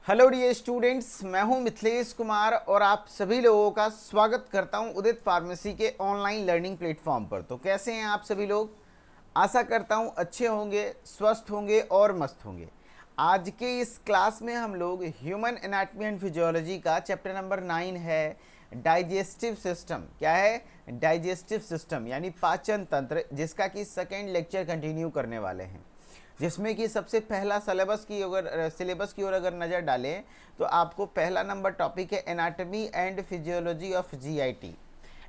Hello dear students, मैं हूं मिथिलेश कुमार और आप सभी लोगों का स्वागत करता हूं उदित फार्मेसी के ऑनलाइन लर्निंग प्लेटफॉर्म पर। तो कैसे हैं आप सभी लोग? आशा करता हूं अच्छे होंगे, स्वस्थ होंगे और मस्त होंगे। आज के इस क्लास में हम लोग ह्यूमन एनाटॉमी एंड फिजियोलॉजी का चैप्टर नंबर 9 है डाइजेस्टिव सिस्टम। क्या है? डाइजेस्टिव सिस्टम यानी पाचन तंत्र, जिसका कि सेकेंड लेक्चर कंटिन्यू करने वाले हैं, जिसमें कि सबसे पहला सिलेबस की ओर अगर नज़र डालें तो आपको पहला नंबर टॉपिक है anatomy and physiology of GIT.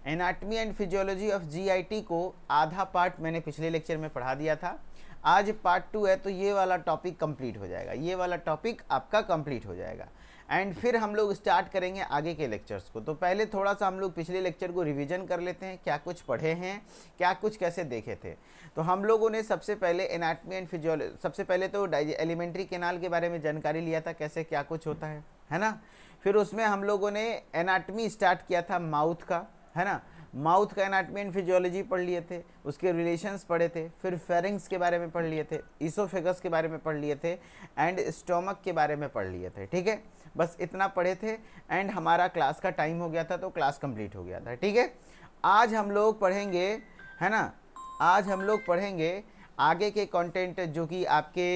Anatomy and physiology of GIT को आधा पार्ट मैंने पिछले लेक्चर में पढ़ा दिया था। आज पार्ट 2 है, तो ये वाला टॉपिक कंप्लीट हो जाएगा, ये वाला टॉपिक आपका कंप्लीट हो जाएगा एंड फिर हम लोग स्टार्ट करेंगे आगे के लेक्चर्स को। तो पहले थोड़ा सा हम लोग पिछले लेक्चर को रिवीजन कर लेते हैं, क्या कुछ पढ़े हैं, क्या कुछ कैसे देखे थे। तो हम लोगों ने सबसे पहले एनाटॉमी एंड फिजियोलॉजी, सबसे पहले तो एलिमेंट्री कैनाल के बारे में जानकारी लिया था, कैसे क्या कुछ होता है ना। फिर उसमें हम लोगों ने एनाटॉमी स्टार्ट किया था माउथ का, है ना। माउथ का एनाटॉमी एंड फिजियोलॉजी पढ़ लिए थे, उसके रिलेशंस पढ़े थे। फिर फेरिंग्स के बारे में पढ़ लिए थे, ईसोफेगस के बारे में पढ़ लिए थे एंड स्टोमक के बारे में पढ़ लिए थे। ठीक है, बस इतना पढ़े थे एंड हमारा क्लास का टाइम हो गया था, तो क्लास कंप्लीट हो गया था। ठीक है, आज हम लोग पढ़ेंगे, है ना, आज हम लोग पढ़ेंगे आगे के कंटेंट, जो कि आपके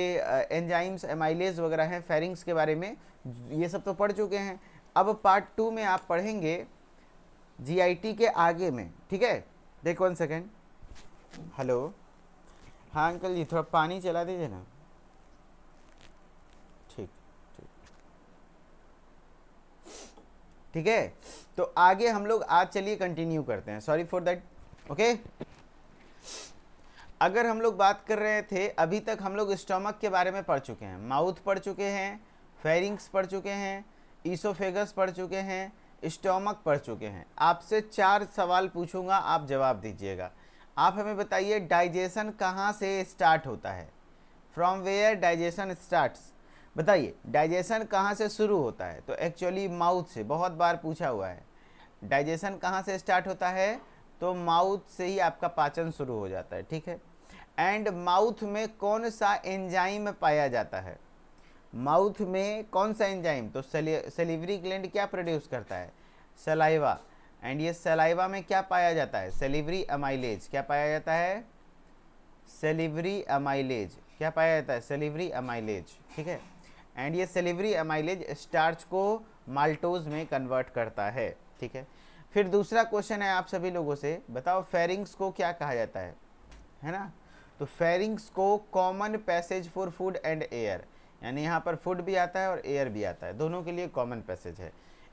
एंजाइम्स, एमाइलेज वगैरह हैं, फेरिंग्स के बारे में। ये सब तो पढ़ चुके हैं। अब पार्ट 2 में आप पढ़ेंगे जीआईटी के आगे में। ठीक है, देखो 1 सेकेंड। हेलो, हाँ अंकल जी, थोड़ा पानी चला दीजिए ना। ठीक ठीक ठीक है, तो आगे हम लोग आज चलिए कंटिन्यू करते हैं। Sorry for that. ओके, अगर हम लोग बात कर रहे थे, अभी तक हम लोग स्टमक के बारे में पढ़ चुके हैं, माउथ पढ़ चुके हैं, फेरिंग्स पढ़ चुके हैं, ईसोफेगस पढ़ चुके हैं, स्टमक पढ़ चुके हैं। आपसे 4 सवाल पूछूंगा, आप जवाब दीजिएगा। आप हमें बताइए डाइजेशन कहाँ से स्टार्ट होता है? From where digestion starts? बताइए डाइजेशन कहाँ से शुरू होता है? तो एक्चुअली माउथ से, बहुत बार पूछा हुआ है। डाइजेशन कहाँ से स्टार्ट होता है? तो माउथ से ही आपका पाचन शुरू हो जाता है। ठीक है, एंड माउथ में कौन सा एंजाइम पाया जाता है? माउथ में कौन सा एंजाइम? तो सेलिवरी ग्लैंड क्या प्रोड्यूस करता है? सलाइवा। एंड ये सलाइवा में क्या पाया जाता है? Salivary amylase. क्या पाया जाता है? Salivary amylase. क्या पाया जाता है? Salivary amylase. ठीक है, एंड ये सेलिवरी अमाइलेज स्टार्च को माल्टोज में कन्वर्ट करता है। ठीक है, फिर दूसरा क्वेश्चन है आप सभी लोगों से, बताओ फेरिंग्स को क्या कहा जाता है ना। तो फेरिंग्स को common passage for food and air, यानी यहाँ पर फूड भी आता है और एयर भी आता है, दोनों के लिए कॉमन पैसेज है।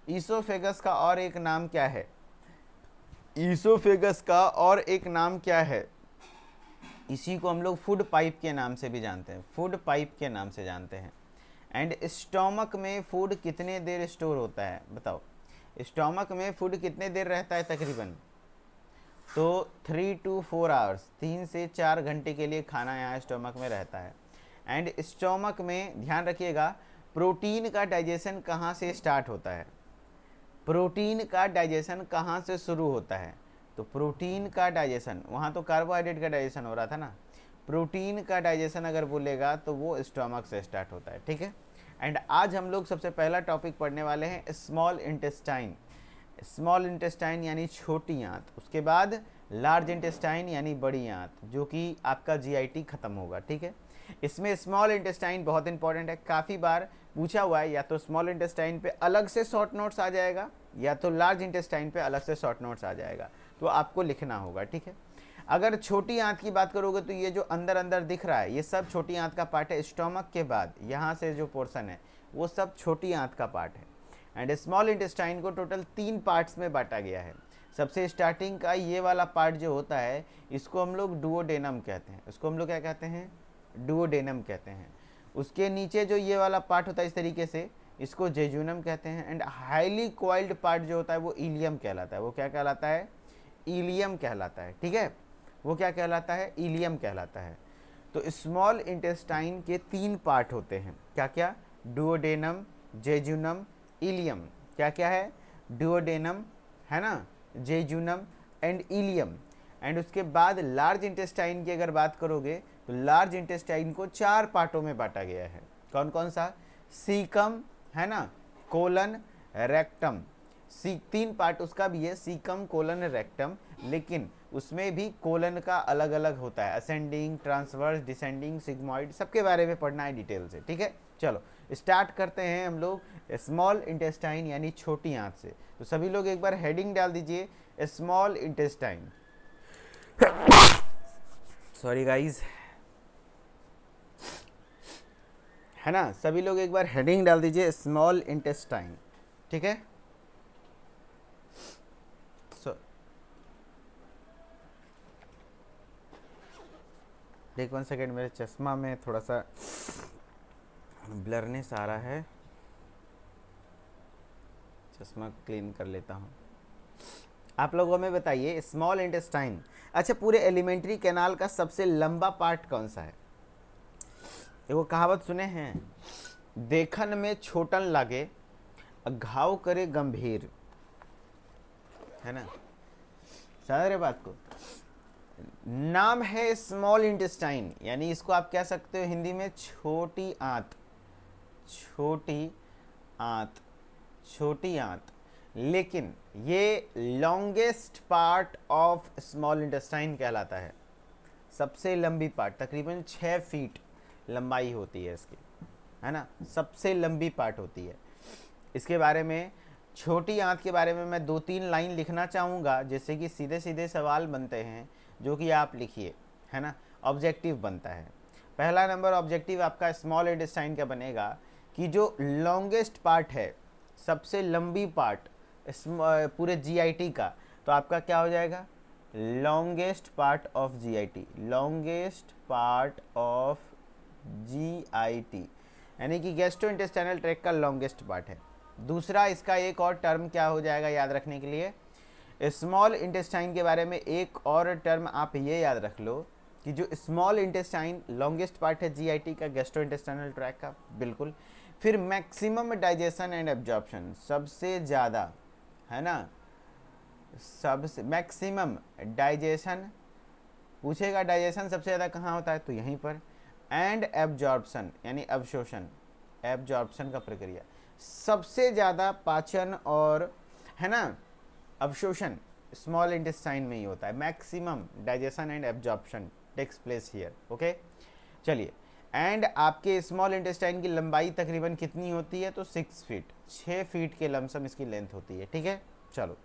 ईसोफेगस का और एक नाम क्या है? ईसोफेगस का और एक नाम क्या है? इसी को हम लोग फूड पाइप के नाम से भी जानते हैं, फूड पाइप के नाम से जानते हैं। एंड स्टोमक में फूड कितने देर स्टोर होता है? बताओ, स्टोमक में फूड कितने देर रहता है तकरीबन? तो 3 to 4 आवर्स, 3 से 4 घंटे के लिए खाना यहाँ स्टोमक में रहता है। एंड स्टोमक में ध्यान रखिएगा, प्रोटीन का डाइजेशन कहाँ से स्टार्ट होता है? प्रोटीन का डाइजेशन कहाँ से शुरू होता है? तो प्रोटीन का डाइजेशन, वहाँ तो कार्बोहाइड्रेट का डाइजेशन हो रहा था ना, प्रोटीन का डाइजेशन अगर बोलेगा तो वो स्टोमक से स्टार्ट होता है। ठीक है, एंड आज हम लोग सबसे पहला टॉपिक पढ़ने वाले हैं स्मॉल इंटेस्टाइन। स्मॉल इंटेस्टाइन यानी छोटी आंत, उसके बाद लार्ज इंटेस्टाइन यानी बड़ी आंत, जो कि आपका जीआईटी खत्म होगा। ठीक है, इसमें स्मॉल इंटेस्टाइन बहुत इंपॉर्टेंट है, काफ़ी बार पूछा हुआ है। या तो स्मॉल इंटेस्टाइन पे अलग से शॉर्ट नोट्स आ जाएगा, या तो लार्ज इंटेस्टाइन पे अलग से शॉर्ट नोट्स आ जाएगा, तो आपको लिखना होगा। ठीक है, अगर छोटी आंत की बात करोगे तो ये जो अंदर अंदर दिख रहा है, ये सब छोटी आंत का पार्ट है। स्टोमक के बाद यहाँ से जो पोर्शन है वो सब छोटी आंत का पार्ट है। एंड स्मॉल इंटेस्टाइन को टोटल 3 पार्ट्स में बांटा गया है। सबसे स्टार्टिंग का ये वाला पार्ट जो होता है, इसको हम लोग डुओडेनम कहते हैं। इसको हम लोग क्या कहते हैं? डुओडेनम कहते हैं। उसके नीचे जो ये वाला पार्ट होता है इस तरीके से, इसको जेजुनम कहते हैं। एंड हाईली कॉइल्ड पार्ट जो होता है वो इलियम कहलाता है। वो क्या कहलाता है? इलियम कहलाता है। ठीक है, वो क्या कहलाता है? इलियम कहलाता है। तो स्मॉल इंटेस्टाइन के 3 पार्ट होते हैं, क्या क्या? Duodenum, jejunum, ileum. क्या क्या है? डुओडेनम, है ना, जेजुनम एंड इलियम। एंड उसके बाद लार्ज इंटेस्टाइन की अगर बात करोगे तो लार्ज इंटेस्टाइन को 4 पार्टों में बांटा गया है। कौन कौन सा? सीकम, है ना, कोलन रेक्टम, तीन पार्ट उसका भी है, सीकम कोलन रेक्टम, लेकिन उसमें भी कोलन का अलग अलग होता है, असेंडिंग, ट्रांसवर्स, डिसेंडिंग, सिग्मॉइड, सबके बारे में पढ़ना है डिटेल से, ठीक है। चलो स्टार्ट करते हैं हम लोग स्मॉल इंटेस्टाइन यानी छोटी आंत से। तो सभी लोग एक बार हेडिंग डाल दीजिए स्मॉल इंटेस्टाइन। सॉरी गाइज, है ना, सभी लोग एक बार हेडिंग डाल दीजिए स्मॉल इंटेस्टाइन, ठीक है। एक 1 सेकेंड, मेरे चश्मा में थोड़ा सा ब्लरनेस आ रहा है, चश्मा क्लीन कर लेता हूँ। आप लोगों में बताइए स्मॉल इंटेस्टाइन, अच्छा पूरे एलिमेंट्री कैनाल का सबसे लंबा पार्ट कौन सा है? वो कहावत सुने हैं, देखन में छोटन लागे घाव करे गंभीर, है ना, समझ रहे बात को। नाम है स्मॉल इंटेस्टाइन, यानी इसको आप कह सकते हो हिंदी में छोटी आंत, छोटी आंत, छोटी आंत, लेकिन ये longest part of small intestine कहलाता है। सबसे लंबी पार्ट, तकरीबन 6 फीट लंबाई होती है इसकी, है ना, सबसे लंबी पार्ट होती है। इसके बारे में, छोटी आंत के बारे में मैं 2-3 लाइन लिखना चाहूँगा, जैसे कि सीधे सीधे सवाल बनते हैं जो कि आप लिखिए, है ना, ऑब्जेक्टिव बनता है। पहला नंबर ऑब्जेक्टिव आपका स्मॉल इंटेस्टाइन का बनेगा कि जो लॉन्गेस्ट पार्ट है, सबसे लंबी पार्ट पूरे जीआईटी का, तो आपका क्या हो जाएगा, longest part of GIT, longest part of GIT, यानी कि गैस्ट्रोइंटेस्टाइनल ट्रैक्ट का लॉन्गेस्ट पार्ट है। दूसरा इसका एक और टर्म क्या हो जाएगा याद रखने के लिए, स्मॉल इंटेस्टाइन के बारे में एक और टर्म आप ये याद रख लो कि जो स्मॉल इंटेस्टाइन लॉन्गेस्ट पार्ट है जीआईटी का, गैस्ट्रोइंटेस्टाइनल ट्रैक्ट का, बिल्कुल। फिर मैक्सिमम डाइजेशन एंड एब्जॉर्प्शन, सबसे ज़्यादा, है ना, सबसे मैक्सिमम डाइजेशन पूछेगा, डाइजेशन सबसे ज़्यादा कहाँ होता है, तो यहीं पर। एंड एब्जॉर्प्शन यानी अवशोषण, एब्जॉर्प्शन का प्रक्रिया, सबसे ज़्यादा पाचन और, है ना, अवशोषण स्मॉल इंटेस्टाइन में ही होता है। Maximum digestion and absorption takes place here, okay. चलिए, एंड आपके स्मॉल इंटेस्टाइन की लंबाई तकरीबन कितनी होती है, तो 6 फीट, 6 फीट के लमसम इसकी लेंथ होती है, ठीक है। चलो,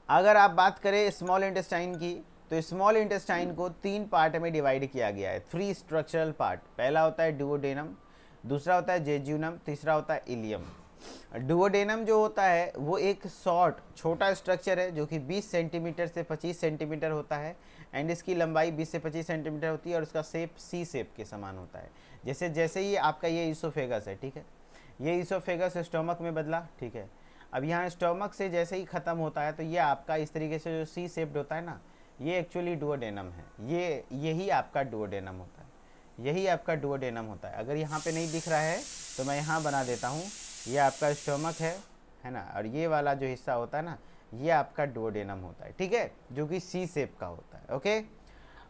अगर आप बात करें स्मॉल इंटेस्टाइन की, तो स्मॉल इंटेस्टाइन को 3 पार्ट में डिवाइड किया गया है, 3 स्ट्रक्चरल पार्ट। पहला होता है डुओडेनम, दूसरा होता है जेजुनम, तीसरा होता है इलियम। डुओडेनम जो होता है वो एक शॉर्ट छोटा स्ट्रक्चर है जो कि 20 सेंटीमीटर से 25 सेंटीमीटर होता है, एंड इसकी लंबाई 20 से 25 सेंटीमीटर होती है, और उसका शेप सी शेप के समान होता है। जैसे जैसे ही आपका ये ईसोफेगस है, ठीक है, ये ईसोफेगस स्टोमक में बदला, ठीक है। अब यहाँ स्टोमक से जैसे ही ख़त्म होता है तो ये आपका इस तरीके से जो सी शेप्ड होता है ना, ये एक्चुअली डुओडेनम है, यही आपका डुओडेनम होता है, यही आपका डुओडेनम होता है। अगर यहाँ पे नहीं दिख रहा है तो मैं यहाँ बना देता हूँ, ये आपका स्टोमक है ना, और ये वाला जो हिस्सा होता है ना, ये आपका डुओडेनम होता है, ठीक है, जो कि सी शेप का होता है, ओके।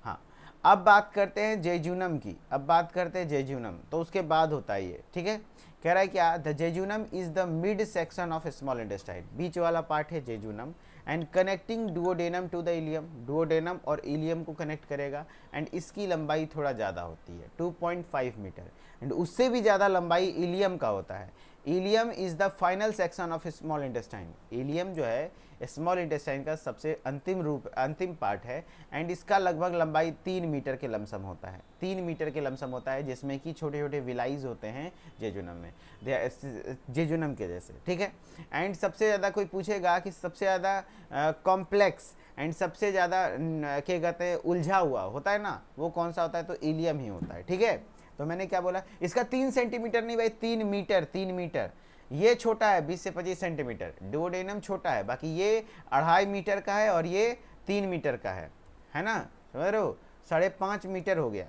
हाँ, अब बात करते हैं जेजुनम की, अब बात करते हैं जेजुनम, तो उसके बाद होता है ये, ठीक है। कह रहा है क्या, the jejunum is the mid section of small intestine, बीच वाला पार्ट है jejunum, and connecting duodenum to the ileum, duodenum और इलियम को कनेक्ट करेगा, एंड इसकी लंबाई थोड़ा ज़्यादा होती है 2.5 मीटर, एंड उससे भी ज़्यादा लंबाई इलियम का होता है। Ileum is the final section of small intestine, ileum जो है स्मॉल इंटेस्टाइन का सबसे अंतिम पार्ट है, एंड इसका लगभग लंबाई 3 मीटर के लमसम होता है, 3 मीटर के लमसम होता है, जिसमें कि छोटे छोटे विलाइज होते हैं जेजुनम में, जेजुनम के जैसे, ठीक है। एंड सबसे ज़्यादा कोई पूछेगा कि सबसे ज़्यादा कॉम्प्लेक्स एंड सबसे ज़्यादा क्या कहते हैं उलझा हुआ होता है ना, वो कौन सा होता है, तो इलियम ही होता है, ठीक है। तो मैंने क्या बोला, इसका 3 सेंटीमीटर नहीं भाई, 3 मीटर, 3 मीटर, ये छोटा है 20 से 25 सेंटीमीटर, डुओडेनम छोटा है, बाकी ये 2.5 मीटर का है और ये 3 मीटर का है ना, समझ रहे हो, 5.5 मीटर हो गया।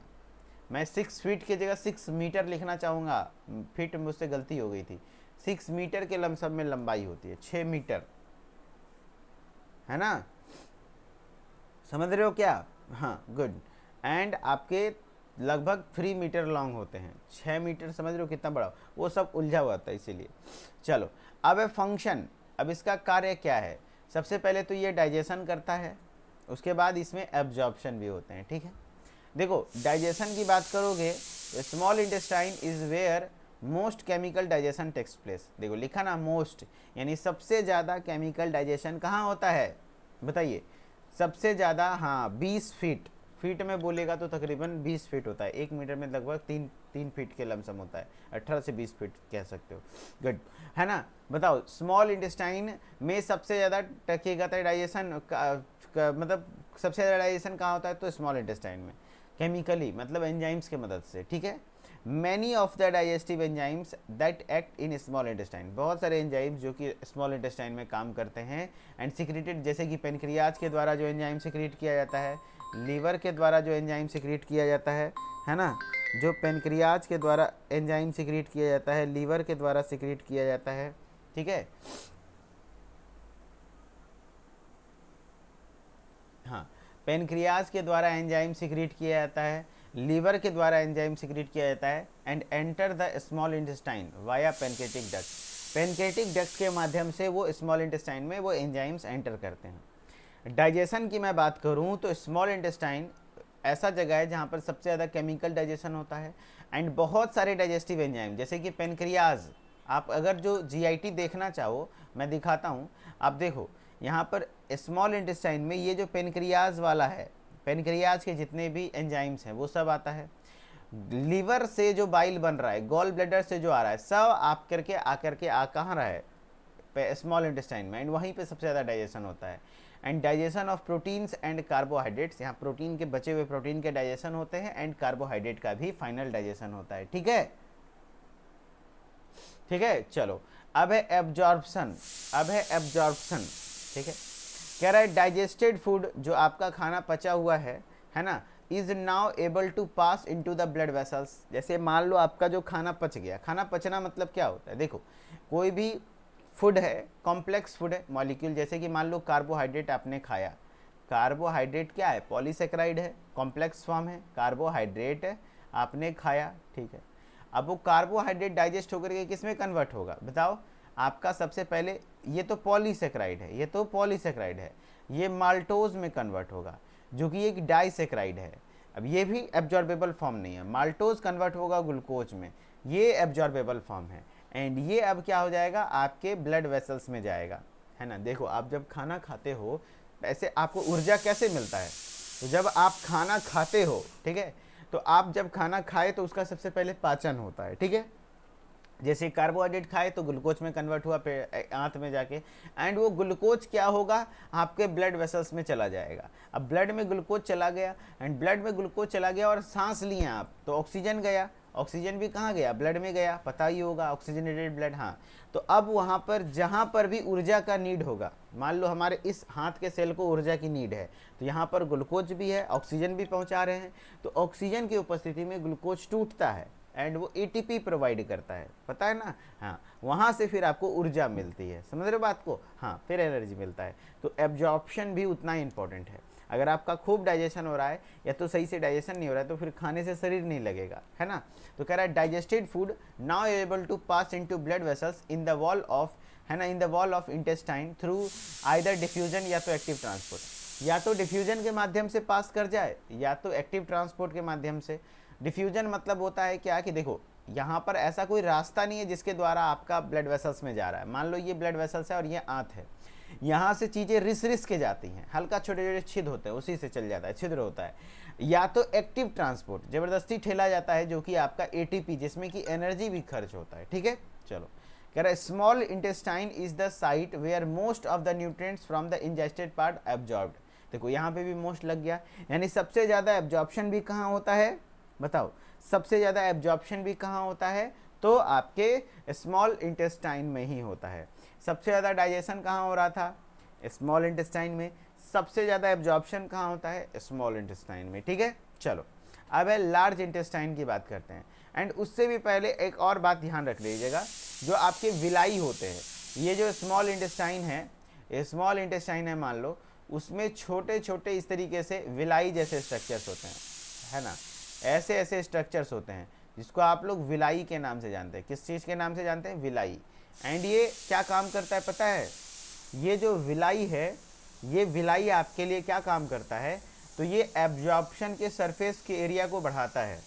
मैं 6 फीट की जगह 6 मीटर लिखना चाहूँगा, फीट मुझसे गलती हो गई थी, 6 मीटर के लमसम में लंबाई होती है, 6 मीटर, है ना, समझ रहे हो क्या, हाँ गुड। एंड आपके लगभग 3 मीटर लॉन्ग होते हैं, 6 मीटर, समझ रहे हो कितना बड़ा, वो सब उलझा हुआ था इसीलिए। चलो अब है फंक्शन, अब इसका कार्य क्या है। सबसे पहले तो ये डाइजेशन करता है, उसके बाद इसमें एब्जॉर्प्शन भी होते हैं, ठीक है। देखो डाइजेशन की बात करोगे, small intestine is where most chemical digestion takes place. देखो लिखा ना मोस्ट, यानी सबसे ज़्यादा केमिकल डाइजेशन कहाँ होता है, बताइए सबसे ज़्यादा। हाँ 20 फीट, फीट में बोलेगा तो तकरीबन 20 फीट होता है, 1 मीटर में लगभग 3 फीट के लमसम होता है, 18 से 20 फीट कह सकते हो, गुड है ना। बताओ स्मॉल इंटेस्टाइन में सबसे ज़्यादा टकेगा डाइजेशन मतलब सबसे ज़्यादा डाइजेशन कहाँ होता है, तो स्मॉल इंटेस्टाइन में, केमिकली मतलब एंजाइम्स के मदद से, ठीक है। Many of the digestive enzymes that act in small intestine, बहुत सारे एंजाइम्स जो कि स्मॉल इंटेस्टाइन में काम करते हैं एंड सिक्रेटेड, जैसे कि पेनक्रियाज के द्वारा जो एंजाइम सिक्रेट किया जाता है, लीवर के द्वारा जो एंजाइम सिक्रेट किया जाता है ना, जो पेनक्रियाज के द्वारा एंजाइम सिक्रेट किया जाता है, लीवर के द्वारा सिक्रेट किया जाता है, ठीक है। हाँ पेनक्रियाज के द्वारा एंजाइम सिक्रेट किया जाता है, लीवर के द्वारा एंजाइम सिक्रेट किया जाता है and enter the small intestine via pancreatic duct, pancreatic duct के माध्यम से वो स्मॉल इंटेस्टाइन में वो एंजाइम्स एंटर करते हैं। डाइजेशन की मैं बात करूँ तो स्मॉल इंटेस्टाइन ऐसा जगह है जहाँ पर सबसे ज़्यादा केमिकल डाइजेशन होता है एंड बहुत सारे डाइजेस्टिव एंजाइम, जैसे कि पेनक्रियाज, आप अगर जो जीआईटी देखना चाहो मैं दिखाता हूँ, आप देखो यहाँ पर स्मॉल इंटेस्टाइन में ये जो पेनक्रियाज वाला है, पेनक्रियाज के जितने भी एंजाइम्स हैं वो सब आता है। लीवर से जो बाइल बन रहा है, गॉल ब्लैडर से जो आ रहा है, सब आप करके आकर के आ कहाँ रहा है, स्मॉल इंटेस्टाइन में, एंड वहीं पे सबसे ज़्यादा डाइजेशन होता है। And digestion of proteins and carbohydrates, यहाँ प्रोटीन के बचे हुए प्रोटीन के डाइजेशन होते हैं एंड कार्बोहाइड्रेट का भी फाइनल डाइजेशन होता है, ठीक है, ठीक है। चलो अब है एब्जॉर्प्शन, अब है एब्जॉर्प्शन, ठीक है। कह रहा है डाइजेस्टेड फूड, जो आपका खाना पचा हुआ है ना, is now able to pass into the blood vessels. जैसे मान लो आपका जो खाना पच गया, खाना पचना मतलब क्या होता है, देखो कोई भी फूड है, कॉम्प्लेक्स फूड है, मॉलिक्यूल, जैसे कि मान लो कार्बोहाइड्रेट आपने खाया, कार्बोहाइड्रेट क्या है, पॉलीसेकेराइड है, कॉम्प्लेक्स फॉर्म है, कार्बोहाइड्रेट है, आपने खाया, ठीक है। अब वो कार्बोहाइड्रेट डाइजेस्ट होकर के किस में कन्वर्ट होगा, बताओ। आपका सबसे पहले ये तो पॉलीसेकेराइड है, ये तो पॉलीसेकेराइड है, ये माल्टोज में कन्वर्ट होगा जो कि एक डाइसेकेराइड है। अब ये भी एब्जॉर्बेबल फॉर्म नहीं है, माल्टोज कन्वर्ट होगा ग्लूकोज में, ये एब्जॉर्बेबल फॉर्म है एंड ये अब क्या हो जाएगा, आपके ब्लड वेसल्स में जाएगा, है ना। देखो आप जब खाना खाते हो, ऐसे आपको ऊर्जा कैसे मिलता है, तो जब आप खाना खाते हो, ठीक है, तो आप जब खाना खाए तो उसका सबसे पहले पाचन होता है, ठीक है। जैसे कार्बोहाइड्रेट खाए तो ग्लूकोज में कन्वर्ट हुआ आंत में जाके, एंड वो ग्लूकोज क्या होगा, आपके ब्लड वेसल्स में चला जाएगा। अब ब्लड में ग्लूकोज चला गया एंड ब्लड में ग्लूकोज चला गया और सांस लिए आप, तो ऑक्सीजन गया, ऑक्सीजन भी कहाँ गया, ब्लड में गया, पता ही होगा ऑक्सीजनेटेड ब्लड, हाँ। तो अब वहाँ पर जहाँ पर भी ऊर्जा का नीड होगा, मान लो हमारे इस हाथ के सेल को ऊर्जा की नीड है, तो यहाँ पर ग्लूकोज भी है, ऑक्सीजन भी पहुँचा रहे हैं, तो ऑक्सीजन की उपस्थिति में ग्लूकोज टूटता है एंड वो एटीपी प्रोवाइड करता है, पता है ना, हाँ। वहाँ से फिर आपको ऊर्जा मिलती है, समझ रहे हो बात को, हाँ, फिर एनर्जी मिलता है। तो एब्जॉर्प्शन भी उतना ही इंपॉर्टेंट है। अगर आपका खूब डाइजेशन हो रहा है या तो सही से डाइजेशन नहीं हो रहा है, तो फिर खाने से शरीर नहीं लगेगा, है ना। तो कह रहा है digested food now able to pass into blood vessels in the wall of, है ना, in the wall of intestine through either diffusion या तो एक्टिव ट्रांसपोर्ट, या तो डिफ्यूजन के माध्यम से पास कर जाए या तो एक्टिव ट्रांसपोर्ट के माध्यम से। डिफ्यूजन मतलब होता है क्या कि देखो यहाँ पर ऐसा कोई रास्ता नहीं है जिसके द्वारा आपका ब्लड वेसल्स में जा रहा है, मान लो ये ब्लड वेसल्स है और ये आंत है, यहाँ से चीज़ें रिस के जाती हैं, हल्का छोटे छोटे छिद्र होते हैं, उसी से चल जाता है, छिद्र होता है। या तो एक्टिव ट्रांसपोर्ट, ज़बरदस्ती ठेला जाता है, जो कि आपका एटीपी, जिसमें कि एनर्जी भी खर्च होता है, ठीक है। चलो कह रहा है small intestine is the site where most of the nutrients from the ingested part absorbed. देखो यहाँ पे भी मोस्ट लग गया, यानी सबसे ज़्यादा एब्जॉर्प्शन भी कहाँ होता है, बताओ, सबसे ज़्यादा एब्जॉर्प्शन भी कहाँ होता है, तो आपके स्मॉल इंटेस्टाइन में ही होता है। सबसे ज़्यादा डाइजेशन कहाँ हो रहा था, स्मॉल इंटेस्टाइन में। सबसे ज़्यादा एब्जॉर्प्शन कहाँ होता है, स्मॉल इंटेस्टाइन में, ठीक है। चलो अब है लार्ज इंटेस्टाइन की बात करते हैं। एंड उससे भी पहले एक और बात ध्यान रख लीजिएगा, जो आपके विलाई होते हैं, ये जो स्मॉल इंटेस्टाइन है, ये स्मॉल इंटेस्टाइन है मान लो, उसमें छोटे छोटे इस तरीके से विलाई जैसे स्ट्रक्चर्स होते हैं, है ना। ऐसे ऐसे स्ट्रक्चर्स होते हैं जिसको आप लोग विलाई के नाम से जानते हैं। किस चीज़ के नाम से जानते हैं? विलाई। एंड ये क्या काम करता है पता है? ये जो विलाई है, ये विलाई आपके लिए क्या काम करता है? तो ये एब्जॉर्प्शन के सरफेस के एरिया को बढ़ाता है।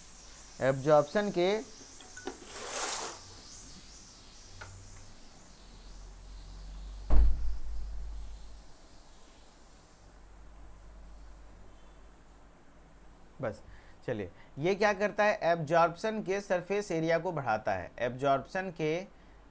एब्जॉर्प्शन के बस चलिए, ये क्या करता है? एब्जॉर्प्शन के सरफेस एरिया को बढ़ाता है। एब्जॉर्प्शन के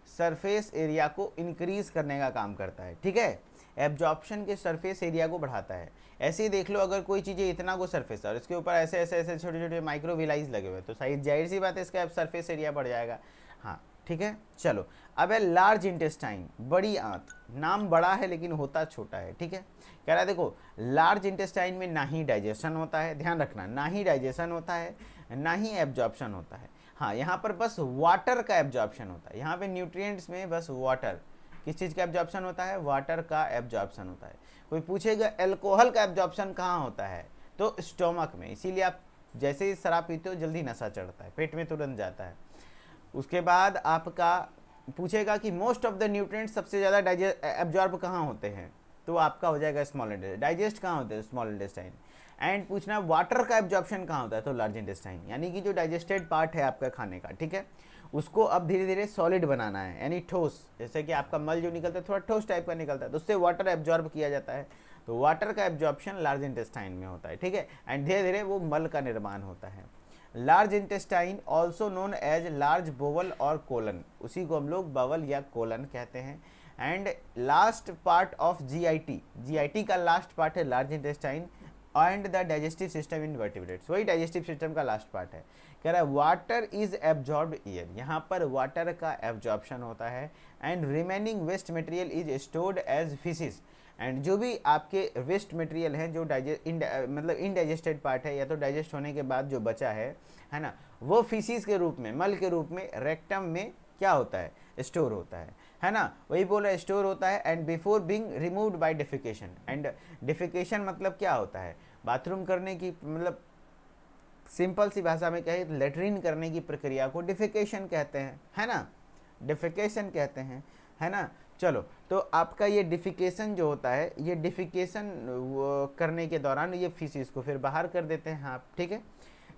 सरफेस एरिया को इंक्रीज करने का काम करता है। ठीक है, एब्जॉर्प्शन के सरफेस एरिया को बढ़ाता है। ऐसे ही देख लो, अगर कोई चीज़ें इतना को सरफेस और इसके ऊपर ऐसे ऐसे ऐसे छोटे छोटे माइक्रोविलाइज लगे हुए, तो सही जाहिर सी बात है इसका सरफेस एरिया बढ़ जाएगा। हाँ ठीक है, चलो अब है लार्ज इंटेस्टाइन, बड़ी आंत। नाम बड़ा है लेकिन होता छोटा है। ठीक है, कह रहा है देखो, लार्ज इंटेस्टाइन में ना ही डाइजेशन होता है, ध्यान रखना, ना ही डाइजेशन होता है, ना ही एब्जॉर्प्शन होता है। हाँ, यहाँ पर बस वाटर का एब्जॉर्प्शन होता है। यहाँ पे न्यूट्रिएंट्स में बस वाटर, किस चीज़ का एब्जॉर्प्शन होता है? वाटर का एब्जॉर्प्शन होता है। कोई पूछेगा अल्कोहल का एब्जॉर्प्शन कहाँ होता है? तो स्टोमक में। इसीलिए आप जैसे ही शराब पीते हो जल्दी नशा चढ़ता है, पेट में तुरंत जाता है। उसके बाद आपका पूछेगा कि मोस्ट ऑफ द न्यूट्रिएंट्स सबसे ज़्यादा डाइजेस्ट एब्जॉर्ब कहाँ होते हैं? तो आपका हो जाएगा स्मॉल इंटेस्टाइन। डाइजेस्ट कहाँ होते हैं? Small intestine. एंड पूछना वाटर का एब्जॉर्प्शन कहाँ होता है? तो लार्ज इंटेस्टाइन। यानी कि जो डाइजेस्टेड पार्ट है आपका खाने का, ठीक है, उसको अब धीरे धीरे सॉलिड बनाना है, यानी ठोस। जैसे कि आपका मल जो निकलता है थोड़ा ठोस टाइप का निकलता है, तो उससे वाटर एब्जॉर्ब किया जाता है। तो वाटर का एब्जॉर्प्शन लार्ज इंटेस्टाइन में होता है। ठीक है, एंड धीरे धीरे वो मल का निर्माण होता है। Large intestine also known as large bowel और कोलन, उसी को हम लोग बवल या कोलन कहते हैं। And last part of GIT, GIT का लास्ट पार्ट है large intestine. And the digestive system in vertebrates, वही डाइजेस्टिव सिस्टम का लास्ट पार्ट है। कह रहा है वाटर इज एब्जॉर्ब्ड ईयर, यहाँ पर वाटर का एब्जॉर्प्शन होता है। And remaining waste material is stored as faeces, and जो भी आपके वेस्ट मटेरियल हैं जो मतलब इनडाइजेस्टेड पार्ट है या तो डाइजेस्ट होने के बाद जो बचा है ना, वो फिशिस के रूप में, मल के रूप में रेक्टम में क्या होता है? स्टोर होता है ना, वही बोल रहा है स्टोर होता है। And before being removed by defecation, and defecation मतलब क्या होता है? बाथरूम करने की, मतलब सिंपल सी भाषा में कहे तो लेटरिन करने की प्रक्रिया को डिफिकेशन कहते हैं, है ना, डिफिकेशन कहते हैं, है ना। चलो, तो आपका ये डिफिकेशन जो होता है, ये डिफिकेशन करने के दौरान ये फीसिस को फिर बाहर कर देते हैं आप। ठीक है,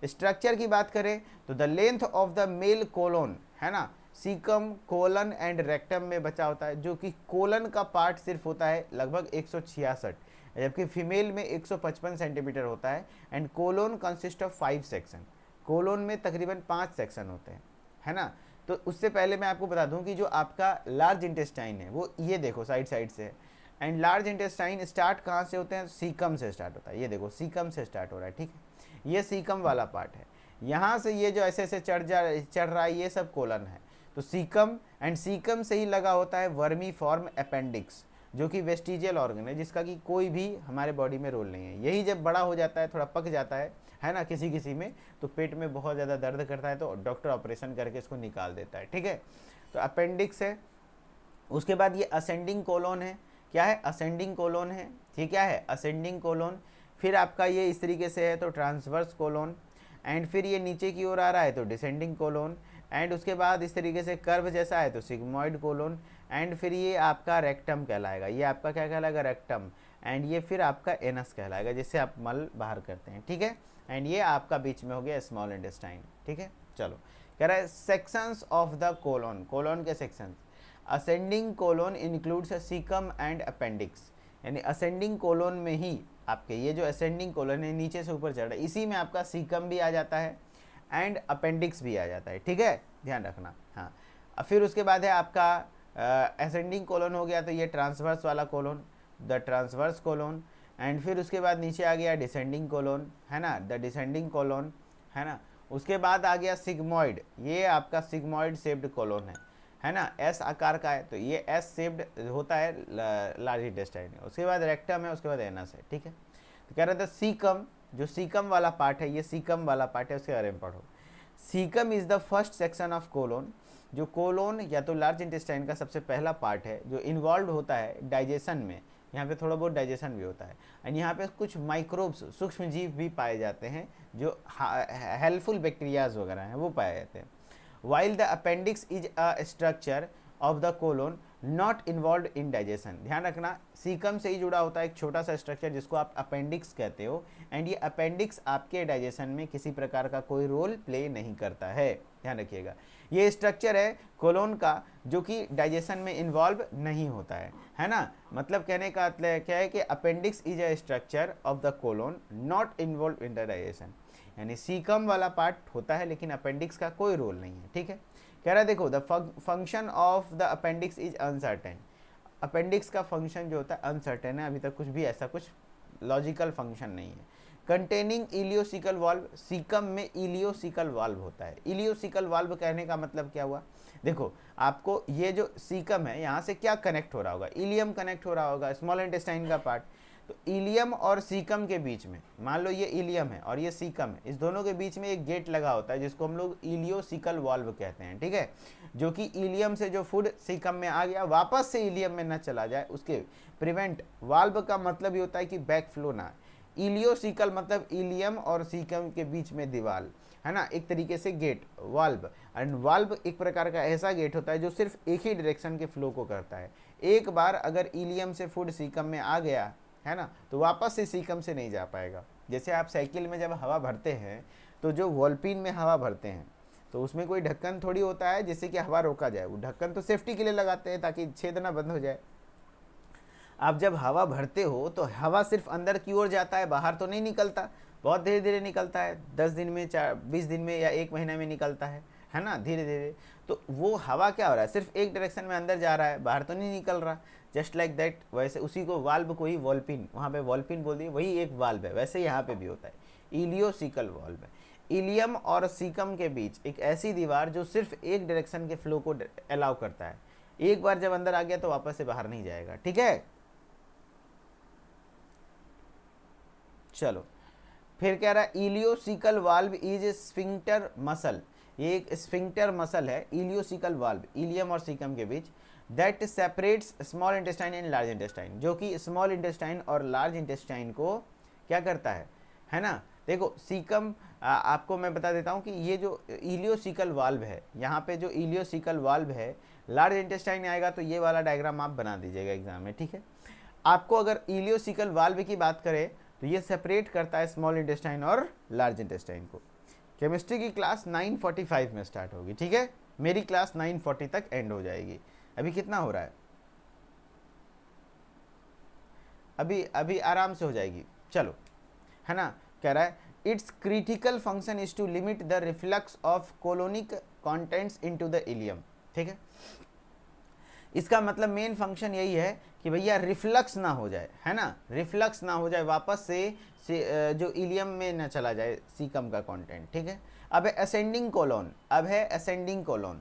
स्ट्रक्चर की बात करें तो the length of the male colon, है ना, सीकम, कोलन एंड रेक्टम में बचा होता है, जो कि कोलन का पार्ट सिर्फ होता है लगभग 166, जबकि फीमेल में 155 सेंटीमीटर होता है। And colon consist of 5 section, colon में तकरीबन 5 सेक्शन होते हैं, है ना। तो उससे पहले मैं आपको बता दूं कि जो आपका लार्ज इंटेस्टाइन है वो ये देखो साइड साइड से है। एंड लार्ज इंटेस्टाइन स्टार्ट कहाँ से होते हैं? सीकम से स्टार्ट होता है, ये देखो सीकम से स्टार्ट हो रहा है। ठीक है, ये सीकम वाला पार्ट है, यहाँ से ये जो ऐसे ऐसे चढ़ रहा है ये सब कोलन है। तो सीकम, एंड सीकम से ही लगा होता है वर्मी फॉर्म अपेंडिक्स, जो कि वेस्टिजियल ऑर्गन है, जिसका कि कोई भी हमारे बॉडी में रोल नहीं है। यही जब बड़ा हो जाता है, थोड़ा पक जाता है ना, किसी किसी में तो पेट में बहुत ज़्यादा दर्द करता है, तो डॉक्टर ऑपरेशन करके इसको निकाल देता है। ठीक है, तो अपेंडिक्स है। उसके बाद ये असेंडिंग कोलोन है। क्या है? असेंडिंग कोलोन है। ठीक, क्या है? Ascending colon. फिर आपका ये इस तरीके से है तो ट्रांसवर्स कोलोन। एंड फिर ये नीचे की ओर आ रहा है तो डिसेंडिंग कोलोन। एंड उसके बाद इस तरीके से कर्व जैसा है तो सिग्मोइड कोलोन। एंड फिर ये आपका रेक्टम कहलाएगा, ये आपका क्या कहलाएगा? रेक्टम। एंड ये फिर आपका एनस कहलाएगा, जिससे आप मल बाहर करते हैं। ठीक है, एंड ये आपका बीच में हो गया स्मॉल इंटेस्टाइन। ठीक है, चलो, कह रहा है sections of the colon, colon के sections. Ascending colon includes caecum and appendix, यानी असेंडिंग कोलोन में ही आपके ये जो असेंडिंग कोलोन है नीचे से ऊपर चढ़ रहा है, इसी में आपका सीकम भी आ जाता है एंड अपेंडिक्स भी आ जाता है। ठीक है, ध्यान रखना। हाँ, फिर उसके बाद है आपका असेंडिंग कोलोन हो गया तो ये ट्रांसवर्स वाला colon, the transverse colon. And फिर उसके बाद नीचे आ गया डिसेंडिंग कोलोन, है ना, द डिसेंडिंग कोलोन, है ना। उसके बाद आ गया सिग्मोइड, ये आपका सिग्मोइड शेप्ड कोलोन है ना, एस आकार का है, तो ये एस शेप्ड होता है लार्ज इंटेस्टाइन में। उसके बाद रेक्टम है, उसके बाद एनस है। ठीक है, तो कह रहा था सीकम, जो सीकम वाला पार्ट है, ये सीकम वाला पार्ट है, उसके बारे में पढ़ो। Caecum is the first section of colon, जो कोलोन या तो लार्ज इंटेस्टाइन का सबसे पहला पार्ट है जो इन्वॉल्व होता है डाइजेशन में, यहाँ पे थोड़ा बहुत डाइजेशन भी होता है, एंड यहाँ पे कुछ माइक्रोब्स, सूक्ष्म जीव भी पाए जाते हैं जो हेल्पफुल बैक्टीरियाज वगैरह हैं वो पाए जाते हैं। While the appendix is a structure of the colon not involve in digestion, ध्यान रखना सीकम से ही जुड़ा होता है एक छोटा सा स्ट्रक्चर जिसको आप अपेंडिक्स कहते हो, एंड ये अपेंडिक्स आपके डाइजेशन में किसी प्रकार का कोई रोल प्ले नहीं करता है, ध्यान रखिएगा। ये स्ट्रक्चर है कोलोन का जो कि डाइजेशन में इन्वॉल्व नहीं होता है ना। मतलब कहने का मतलब क्या है कि appendix is a structure of the colon not involve in the digestion, यानी सीकम वाला पार्ट होता है लेकिन अपेंडिक्स का कोई रोल नहीं है, ठीक है। कह रहा है देखो the function of the appendix is uncertain, appendix का फंक्शन जो होता है अनसर्टेन है, अभी तक कुछ भी ऐसा कुछ लॉजिकल फंक्शन नहीं है। कंटेनिंग इलियोसिकल वाल्व, सीकम में इलियोसिकल वाल्व होता है। इलियोसिकल वाल्व कहने का मतलब क्या हुआ, देखो आपको ये जो सीकम है यहाँ से क्या कनेक्ट हो रहा होगा, इलियम कनेक्ट हो रहा होगा, स्मॉल इंटेस्टाइन का पार्ट। तो इलियम और सीकम के बीच में, मान लो ये इलियम है और ये सीकम है, इस दोनों के बीच में एक गेट लगा होता है जिसको हम लोग इलियोसिकल वाल्व कहते हैं, ठीक है। जो कि इलियम से जो फूड सीकम में आ गया वापस से इलियम में ना चला जाए उसके प्रिवेंट, वाल्व का मतलब ये होता है कि बैक फ्लो ना। इलियोसिकल मतलब इलियम और सीकम के बीच में दीवार है ना, एक तरीके से गेट, वाल्व। एंड वाल्व एक प्रकार का ऐसा गेट होता है जो सिर्फ एक ही डायरेक्शन के फ्लो को करता है। एक बार अगर इलियम से फूड सीकम में आ गया है ना तो वापस से सीकम से नहीं जा पाएगा। जैसे आप साइकिल में जब हवा भरते हैं तो जो वॉलपिन में हवा भरते हैं तो उसमें कोई ढक्कन थोड़ी होता है जिससे कि हवा रोका जाए, वो ढक्कन तो सेफ्टी के लिए लगाते हैं ताकि छेद ना बंद हो जाए। आप जब हवा भरते हो तो हवा सिर्फ अंदर की ओर जाता है, बाहर तो नहीं निकलता, बहुत धीरे धीरे निकलता है, 10 दिन में 20 दिन में या 1 महीने में निकलता है ना, धीरे धीरे। तो वो हवा क्या हो रहा है, सिर्फ एक डायरेक्शन में अंदर जा रहा है, बाहर तो नहीं निकल रहा। जस्ट लाइक दैट, वैसे उसी को वाल्व को ही वॉलपिन, वहाँ पे वॉलपिन बोल दिए, वही एक वाल्व है, वैसे यहाँ पे भी होता है इलियोसिकल वाल्व है। इलियम और सीकम के बीच एक ऐसी दीवार जो सिर्फ एक डायरेक्शन के फ्लो को अलाउ करता है, एक बार जब अंदर आ गया तो वापस से बाहर नहीं जाएगा, ठीक है। चलो फिर कह रहा है ileocaecal valve is sphincter muscle, ये एक स्फिंक्टर मसल है इलियोसिकल वाल्व इलियम और सीकम के बीच, that separates small intestine and large intestine, जो कि स्मॉल इंटेस्टाइन और लार्ज इंटेस्टाइन को क्या करता है ना। देखो सीकम, आपको मैं बता देता हूँ कि ये जो इलियोसिकल वाल्व है, यहाँ पे जो इलियोसिकल वाल्व है, लार्ज इंटेस्टाइन आएगा तो ये वाला डायग्राम आप बना दीजिएगा एग्जाम में, ठीक है। आपको अगर इलियोसिकल वाल्व की बात करें तो ये सेपरेट करता है स्मॉल इंटेस्टाइन और लार्ज इंटेस्टाइन को। केमिस्ट्री की क्लास 9:45 में स्टार्ट होगी, ठीक है, मेरी क्लास 9:40 तक एंड हो जाएगी। अभी कितना हो रहा है, अभी अभी आराम से हो जाएगी, चलो, है ना। कह रहा है its critical function is to limit the reflux of colonic contents into the ileum, ठीक है। इसका मतलब मेन फंक्शन यही है कि भैया रिफ्लक्स ना हो जाए, है ना, रिफ्लक्स ना हो जाए वापस से जो इलियम में ना चला जाए सीकम का कंटेंट, ठीक है। अब है असेंडिंग कोलोन, अब है असेंडिंग कोलोन।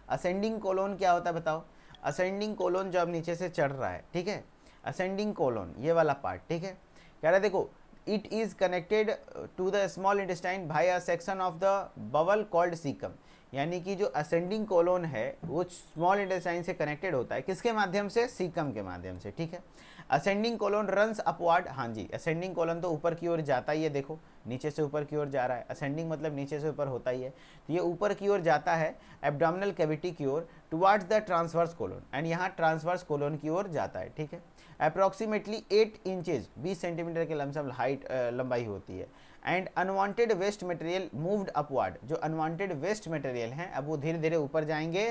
असेंडिंग कोलोन क्या होता है बताओ, असेंडिंग कोलोन जो अब नीचे से चढ़ रहा है, ठीक है, असेंडिंग कोलोन ये वाला पार्ट, ठीक है। कह रहा है देखो it is connected to the small intestine by a section of the bowel called caecum, यानी कि जो असेंडिंग कोलोन है वो स्मॉल इंटेस्टाइन से कनेक्टेड होता है, किसके माध्यम से, सीकम के माध्यम से, ठीक है। असेंडिंग कोलोन रन्स अपवर्ड, हाँ जी, असेंडिंग कोलोन तो ऊपर की ओर जाता ही है, देखो नीचे से ऊपर की ओर जा रहा है, असेंडिंग मतलब नीचे से ऊपर होता ही है, तो ये ऊपर की ओर जाता है एब्डोमिनल कैविटी की ओर towards the transverse colon, and यहाँ ट्रांसवर्स कोलोन की ओर जाता है, ठीक है। अप्रॉक्सीमेटली 8 इंचेज 20 सेंटीमीटर के लमसम हाइट लंबाई होती है। And unwanted waste material moved upward, जो अनवांटेड वेस्ट मटेरियल हैं अब वो धीरे धीरे ऊपर जाएंगे।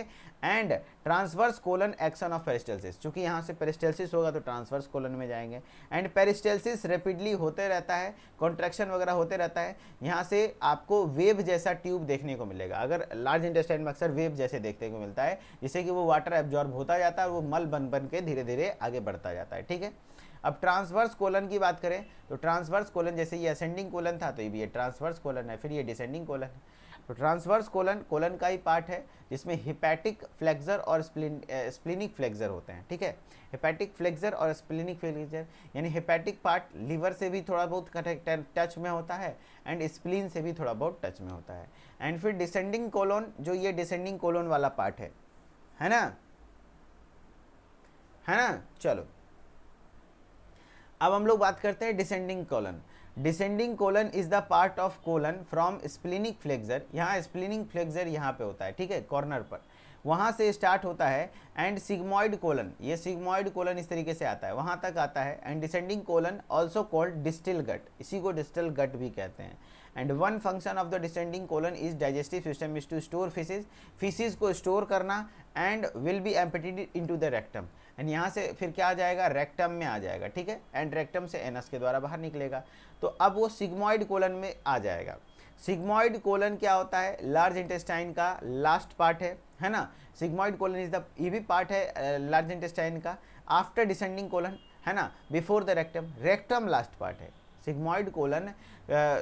And transverse colon action of peristalsis, चूंकि यहाँ से पेरिस्टल्सिस होगा तो ट्रांसवर्स कोलन में जाएंगे। एंड पेरिस्टल्सिस रैपिडली होते रहता है, कॉन्ट्रैक्शन वगैरह होते रहता है, यहाँ से आपको वेव जैसा ट्यूब देखने को मिलेगा। अगर लार्ज इंटेस्टाइन में अक्सर वेव जैसे देखने को मिलता है, जिससे कि वो वाटर एब्जॉर्ब होता जाता है, वो मल बन बन के धीरे धीरे आगे बढ़ता जाता है, ठीक है। अब ट्रांसवर्स कोलन की बात करें तो ट्रांसवर्स कोलन, जैसे ये असेंडिंग कोलन था तो ये भी ये ट्रांसवर्स कोलन है, फिर ये डिसेंडिंग कोलन है। तो ट्रांसवर्स कोलन कोलन का ही पार्ट है जिसमें हिपैटिक फ्लेक्सर और स्प्लिनिक फ्लेक्सर होते हैं, ठीक है। हिपैटिक फ्लेक्सर और स्प्लिनिक फ्लेक्सर, यानी हिपैटिक पार्ट लीवर से भी थोड़ा बहुत टच में होता है एंड स्प्लीन से भी थोड़ा बहुत टच में होता है। एंड फिर डिसेंडिंग कोलन, जो ये डिसेंडिंग कोलन वाला पार्ट है ना, चलो अब हम लोग बात करते हैं descending colon. Descending colon is the part of colon from splenic flexor, यहाँ स्प्लिनिक फ्लेक्सर यहाँ पे होता है, ठीक है, कॉर्नर पर, वहाँ से स्टार्ट होता है, एंड सिग्मॉइड कोलन, ये सिग्मॉइड कोलन इस तरीके से आता है, वहाँ तक आता है, and descending colon also called distal gut, इसी को डिस्टल गट भी कहते हैं। And one function of the descending colon is digestive system is to store faeces, faeces को स्टोर करना, and will be emptied into the rectum, and यहाँ से फिर क्या आ जाएगा, रेक्टम में आ जाएगा, ठीक है, एंड रेक्टम से एनस के द्वारा बाहर निकलेगा, तो अब वो सिग्मॉइड कोलन में आ जाएगा। सिग्मॉइड कोलन क्या होता है, लार्ज इंटेस्टाइन का लास्ट पार्ट है ना, सिग्मॉइड कोलन इज द, ये भी पार्ट है लार्ज इंटेस्टाइन का, आफ्टर डिसेंडिंग कोलन, है ना, before the rectum, rectum last part है। सिग्मॉइड कोलन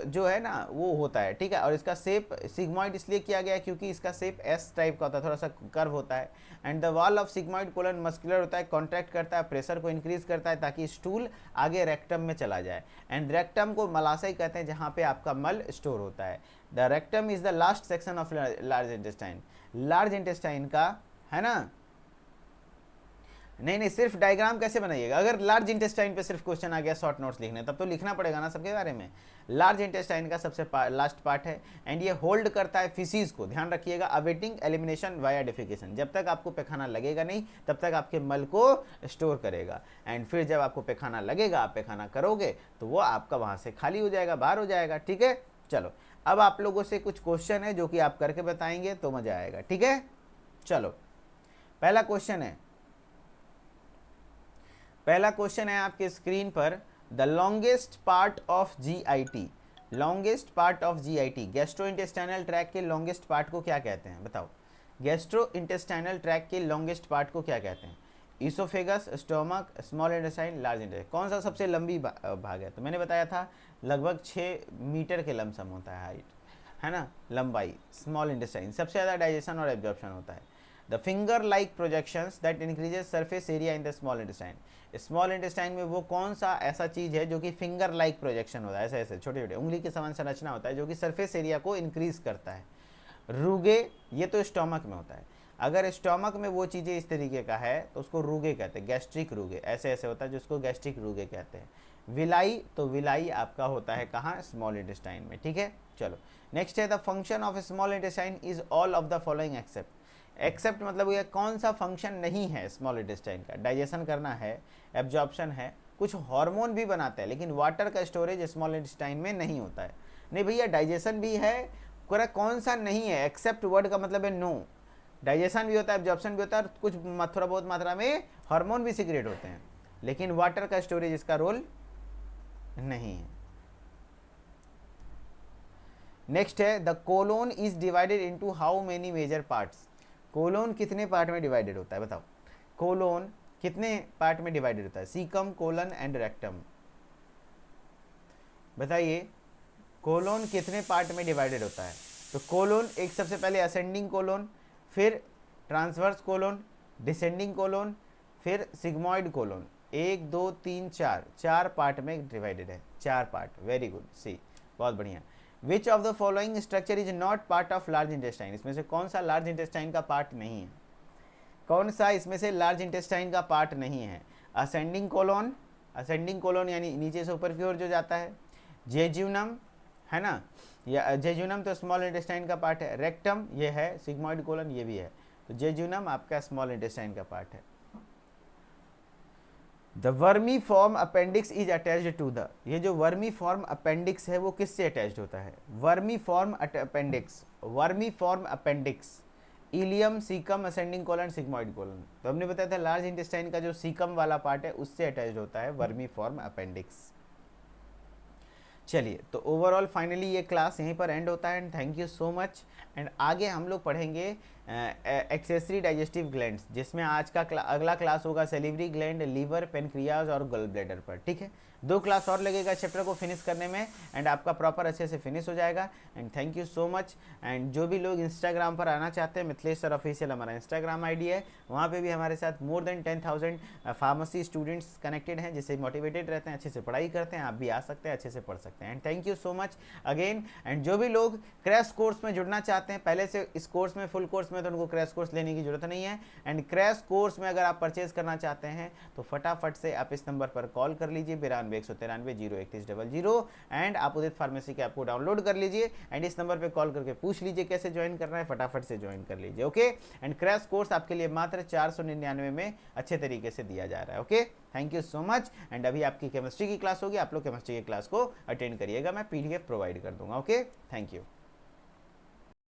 जो है ना वो होता है, ठीक है, और इसका शेप सिग्मॉइड इसलिए किया गया है क्योंकि इसका शेप एस टाइप का होता है, थोड़ा सा कर्व होता है, and the wall of sigmoid colon muscular होता है, कॉन्ट्रैक्ट करता है, प्रेशर को इंक्रीज करता है ताकि स्टूल आगे रेक्टम में चला जाए, एंड रेक्टम को मलाशय कहते हैं जहाँ पे आपका मल स्टोर होता है। The rectum is the last section of large intestine, large intestine का, है ना, नहीं सिर्फ डायग्राम कैसे बनाइएगा, अगर लार्ज इंटेस्टाइन पे सिर्फ क्वेश्चन आ गया शॉर्ट नोट्स लिखने तब तो लिखना पड़ेगा ना सबके बारे में। लार्ज इंटेस्टाइन का सबसे लास्ट पार्ट है, एंड ये होल्ड करता है फिशीज को, ध्यान रखिएगा, अवेटिंग एलिमिनेशन वाया डिफिकेशन, जब तक आपको पैखाना लगेगा नहीं तब तक आपके मल को स्टोर करेगा, एंड फिर जब आपको पैखाना लगेगा, आप पैखाना करोगे तो वो आपका वहाँ से खाली हो जाएगा, बाहर हो जाएगा, ठीक है। चलो अब आप लोगों से कुछ क्वेश्चन है जो कि आप करके बताएंगे तो मजा आएगा, ठीक है। चलो पहला क्वेश्चन है, पहला क्वेश्चन है आपके स्क्रीन पर, the longest part of GIT, longest part of GIT, gastrointestinal track के लॉन्गेस्ट पार्ट को क्या कहते हैं, बताओ, गैस्ट्रो इंटेस्टाइनल ट्रैक के लॉन्गेस्ट पार्ट को क्या कहते हैं, oesophagus, stomach, small intestine, large intestine, कौन सा सबसे लंबी भाग है, तो मैंने बताया था लगभग 6 मीटर के लमसम होता है हाइट, है ना, लंबाई, स्मॉल इंटेस्टाइन, सबसे ज़्यादा डाइजेशन और एब्जॉर्प्शन होता है। The finger like projections that increases surface area in the small intestine, small intestine में वो कौन सा ऐसा चीज़ है जो कि फिंगर लाइक प्रोजेक्शन होता है, ऐसे ऐसे छोटे छोटे उंगली के समान संरचना होता है जो कि सरफेस एरिया को इंक्रीज करता है। रूगे, ये तो स्टोमक में होता है, अगर स्टोमक में वो चीज़ें इस तरीके का है तो उसको रूगे कहते हैं, गैस्ट्रिक रूगे, ऐसे ऐसे होता है जिसको गैस्ट्रिक रूगे कहते हैं। विलाई, तो विलाई आपका होता है कहाँ, स्मॉल इंटेस्टाइन में, ठीक है। चलो नेक्स्ट है, the function of small intestine is all of the following except, except मतलब ये कौन सा फंक्शन नहीं है स्मॉल इंटेस्टाइन का, डाइजेशन करना है, एब्जॉर्प्शन है, कुछ हार्मोन भी बनाता है, लेकिन वाटर का स्टोरेज स्मॉल इंटेस्टाइन में नहीं होता है। नहीं भैया डाइजेशन भी है, कौन सा नहीं है, एक्सेप्ट वर्ड का मतलब है नो, डाइजेशन भी होता है, एब्जॉर्प्शन भी होता है, और कुछ थोड़ा बहुत मात्रा में हार्मोन भी सीक्रेट होते हैं, लेकिन वाटर का स्टोरेज इसका रोल नहीं है। नेक्स्ट है, the colon is divided into how many major parts, colon कितने पार्ट में डिवाइडेड होता है, बताओ, कोलोन कितने पार्ट में डिवाइडेड होता है, सीकम, कोलन एंड रेक्टम, बताइए कोलोन कितने पार्ट में डिवाइडेड होता है। तो कोलोन एक सबसे पहले असेंडिंग कोलोन, फिर ट्रांसवर्स कोलोन, डिसेंडिंग कोलोन, फिर सिग्मॉइड कोलोन, 1 2 3 4, 4 पार्ट में डिवाइडेड है, 4 पार्ट, वेरी गुड, सी, बहुत बढ़िया। Which of the following structure is not part of large intestine, इसमें से कौन सा लार्ज इंटेस्टाइन का पार्ट नहीं है, कौन सा इसमें से लार्ज इंटेस्टाइन का पार्ट नहीं है, असेंडिंग कोलोन, असेंडिंग कोलोन यानी नीचे से ऊपर की ओर जो जाता है, जेजुनम, है ना, या जेजुनम तो स्मॉल इंटेस्टाइन का पार्ट है, रेक्टम ये है, सिग्मॉइड कोलन ये भी है, तो जेजुनम आपका स्मॉल इंटेस्टाइन का पार्ट है। The vermiform appendix is attached to the, ये जो वर्मी फॉर्म अपेंडिक्स है वो किससे अटैच्ड होता है, vermiform appendix, vermiform appendix, ileum, caecum, ascending colon, sigmoid colon, तो हमने बताया था लार्ज इंटेस्टाइन का जो सीकम वाला पार्ट है उससे अटैच्ड होता है वर्मी फॉर्म अपेंडिक्स। चलिए तो ओवरऑल फाइनली ये क्लास यहीं पर एंड होता है, and thank you so much. And आगे हम लोग पढ़ेंगे एक्सेसरी डाइजेस्टिव ग्लैंड्स, जिसमें आज का अगला क्लास होगा सेलिवरी ग्लैंड, लीवर, पेनक्रियाज और गॉल ब्लैडर पर, ठीक है। 2 क्लास और लगेगा चैप्टर को फिनिश करने में, एंड आपका प्रॉपर अच्छे से फिनिश हो जाएगा। And thank you so much. And जो भी लोग इंस्टाग्राम पर आना चाहते हैं, मिथिलेश सर ऑफिशियल हमारा इंस्टाग्राम आईडी है, वहाँ पे भी हमारे साथ more than 10,000 pharmacy students connected हैं, जिससे मोटिवेटेड रहते हैं, अच्छे से पढ़ाई करते हैं, आप भी आ सकते हैं, अच्छे से पढ़ सकते हैं। And thank you so much again. And जो भी लोग क्रैश कोर्स में जुड़ना चाहते हैं, पहले से इस कोर्स में फुल कोर्स में में तो उनको क्रैश कोर्स लेने की जरूरत नहीं है। एंड क्रैश कोर्स में अगर आप परचेज करना चाहते हैं तो फटाफट से आप इस नंबर पर कॉल कर लीजिए 92 193 03100 एंड आप उदित फार्मेसी के ऐप को डाउनलोड कर लीजिए एंड इस नंबर पर कॉल करके पूछ लीजिए कैसे ज्वाइन करना है, फटाफट से ज्वाइन कर लीजिए। ओके, एंड क्रैश कोर्स आपके लिए मात्र 499 में अच्छे तरीके से दिया जा रहा है। Okay, thank you so much. And अभी आपकी केमिस्ट्री की क्लास होगी, आप लोग केमिस्ट्री की क्लास को अटेंड करिएगा, मैं पीडीएफ प्रोवाइड कर दूंगा। Okay, thank you.